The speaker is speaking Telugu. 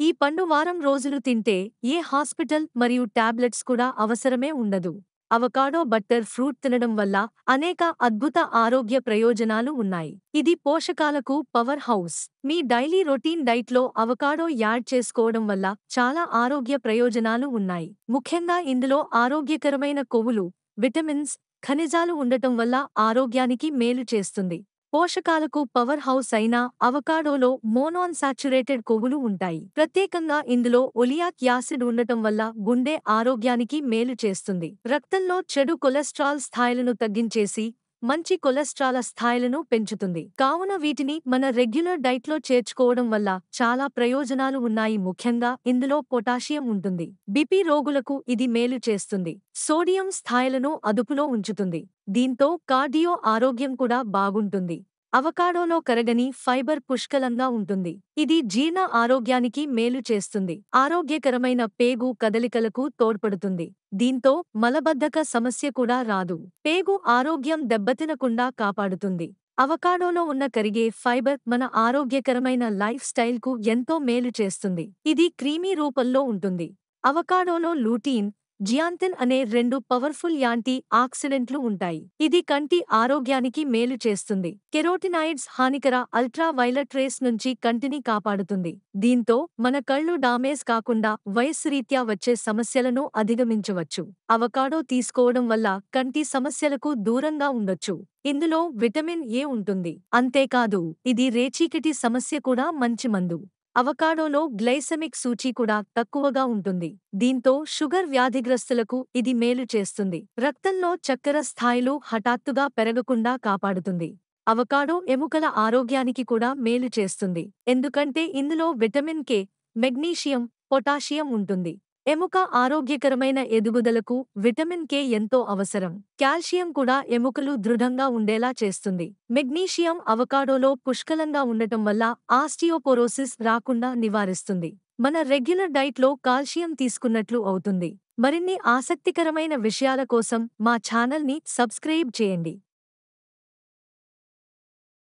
ఈ పండు వారం రోజులు తింటే ఏ హాస్పిటల్ మరియు టాబ్లెట్స్ కూడా అవసరమే ఉండదు. అవకాడో బట్టర్ ఫ్రూట్ తినడం వల్ల అనేక అద్భుత ఆరోగ్య ప్రయోజనాలు ఉన్నాయి. ఇది పోషకాలకు పవర్ హౌస్. మీ డైలీ రొటీన్ డైట్లో అవకాడో యాడ్ చేసుకోవడం వల్ల చాలా ఆరోగ్య ప్రయోజనాలు ఉన్నాయి. ముఖ్యంగా ఇందులో ఆరోగ్యకరమైన కొవ్వులు, విటమిన్స్, ఖనిజాలు ఉండటం వల్ల ఆరోగ్యానికి మేలు చేస్తుంది. పోషకాలకు పవర్ హౌస్ అయిన అవకాడోలో మోనోన్సాచురేటెడ్ కొవ్వులు ఉంటాయి. ప్రత్యేకంగా ఇందులో ఒలియాక్ యాసిడ్ ఉండటం వల్ల గుండె ఆరోగ్యానికి మేలు చేస్తుంది. రక్తంలో చెడు కొలెస్ట్రాల్ స్థాయిలను తగ్గించేసి మంచి కొలెస్ట్రాల్ స్థాయిలను పెంచుతుంది. కావున వీటిని మన రెగ్యులర్ డైట్లో చేర్చుకోవడం వల్ల చాలా ప్రయోజనాలు ఉన్నాయి. ముఖ్యంగా ఇందులో పొటాషియం ఉంటుంది. బీపీ రోగులకు ఇది మేలు చేస్తుంది. సోడియం స్థాయిలను అదుపులో ఉంచుతుంది. దీంతో కార్డియో ఆరోగ్యం కూడా బాగుంటుంది. అవకాడోలో కరగని ఫైబర్ పుష్కలంగా ఉంటుంది. ఇది జీర్ణ ఆరోగ్యానికి మేలు చేస్తుంది. ఆరోగ్యకరమైన పేగు కదలికలకు తోడ్పడుతుంది. దీంతో మలబద్ధక సమస్య కూడా రాదు. పేగు ఆరోగ్యం దెబ్బతినకుండా కాపాడుతుంది. అవకాడోలో ఉన్న కరిగే ఫైబర్ మన ఆరోగ్యకరమైన లైఫ్ స్టైల్కు ఎంతో మేలు చేస్తుంది. ఇది క్రీమీ రూపంలో ఉంటుంది. అవకాడోలో లూటీన్, జియాంతిన్ అనే 2 పవర్ఫుల్ యాంటీ ఆక్సిడెంట్లు ఉంటాయి. ఇది కంటి ఆరోగ్యానికి మేలు చేస్తుంది. కెరోటినాయిడ్స్ హానికర అల్ట్రా వైలెట్ రేస్ నుంచి కంటిని కాపాడుతుంది. దీంతో మన కళ్ళు డామేజ్ కాకుండా వయస్సురీత్యా వచ్చే సమస్యలను అధిగమించవచ్చు. అవకాడో తీసుకోవడం వల్ల కంటి సమస్యలకు దూరంగా ఉండొచ్చు. ఇందులో విటమిన్ ఏ ఉంటుంది. అంతేకాదు ఇది రేచీకటి సమస్య కూడా మంచి మందు. అవకాడోలో గ్లైసెమిక్ సూచీ కూడా తక్కువగా ఉంటుంది. దీంతో షుగర్ వ్యాధిగ్రస్తులకు ఇది మేలు చేస్తుంది. రక్తంలో చక్కెర స్థాయిలు హఠాత్తుగా పెరగకుండా కాపాడుతుంది. అవకాడో ఎముకల ఆరోగ్యానికి కూడా మేలు చేస్తుంది. ఎందుకంటే ఇందులో విటమిన్ కే, మెగ్నీషియం, పొటాషియం ఉంటుంది. ఎముక ఆరోగ్యకరమైన ఎదుగుదలకు విటమిన్ కే ఎంతో అవసరం. కాల్షియం కూడా ఎముకలు దృఢంగా ఉండేలా చేస్తుంది. మెగ్నీషియం అవకాడోలో పుష్కలంగా ఉండటం వల్ల ఆస్టియోపోరోసిస్ రాకుండా నివారిస్తుంది. మన రెగ్యులర్ డైట్లో కాల్షియం తీసుకున్నట్లు అవుతుంది. మరిన్ని ఆసక్తికరమైన విషయాల కోసం మా ఛానల్ని సబ్స్క్రైబ్ చేయండి.